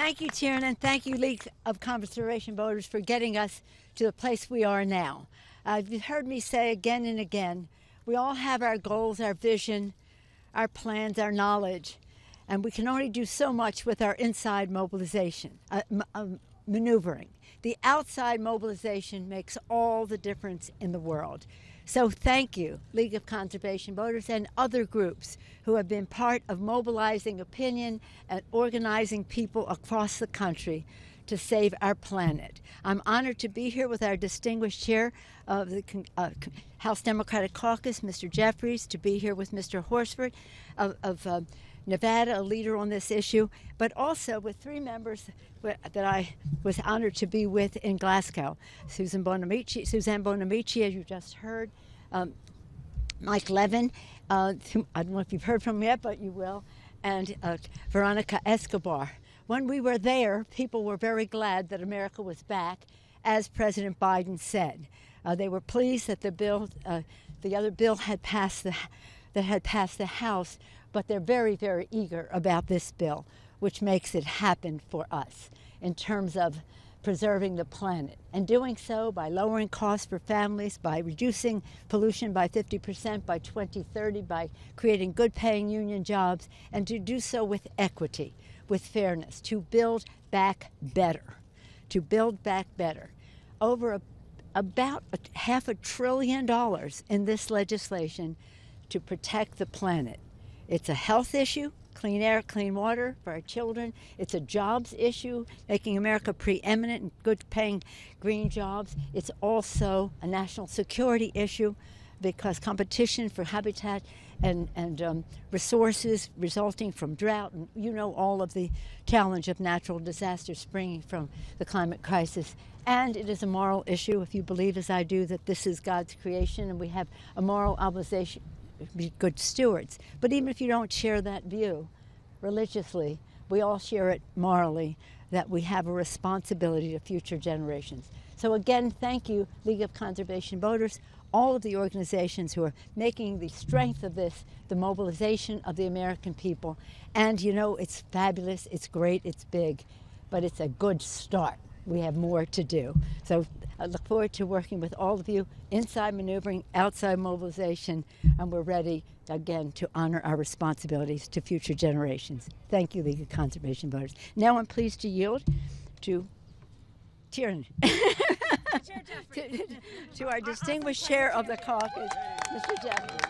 Thank you, Tiernan. Thank you, League of Conservation Voters, for getting us to the place we are now. You've heard me say again and again, we all have our goals, our vision, our plans, our knowledge, and we can only do so much with our inside mobilization, maneuvering. The outside mobilization makes all the difference in the world. So thank you, League of Conservation Voters and other groups who have been part of mobilizing opinion and organizing people across the country to save our planet. I'm honored to be here with our distinguished chair of the House Democratic Caucus, Mr. Jeffries, to be here with Mr. Horsford of Nevada, a leader on this issue, but also with three members that I was honored to be with in Glasgow. Suzanne Bonamici, as you just heard, Mike Levin, I don't know if you've heard from him yet, but you will, and Veronica Escobar. When we were there, people were very glad that America was back, as President Biden said. They were pleased that the other bill had passed the House, but they're very, very eager about this bill, which makes it happen for us in terms of preserving the planet, and doing so by lowering costs for families, by reducing pollution by 50% by 2030, by creating good-paying union jobs, and to do so with equity, with fairness, to build back better, Over about $500 billion in this legislation to protect the planet. It's a health issue, clean air, clean water for our children. It's a jobs issue, making America preeminent in good-paying green jobs. It's also a national security issue because competition for habitat and resources resulting from drought, and you know all of the challenge of natural disasters springing from the climate crisis. And it is a moral issue, if you believe, as I do, that this is God's creation and we have a moral obligation be good stewards. But even if you don't share that view religiously, we all share it morally, that we have a responsibility to future generations. So again, thank you, League of Conservation Voters, all of the organizations who are making the strength of this the mobilization of the American people. And you know, it's fabulous, it's great, it's big, but it's a good start. We have more to do. So I look forward to working with all of you, inside maneuvering, outside mobilization, and we're ready, again, to honor our responsibilities to future generations. Thank you, League of Conservation Voters. Now I'm pleased to yield to Tiernan, to our distinguished chair of the caucus, Mr. Jeffries.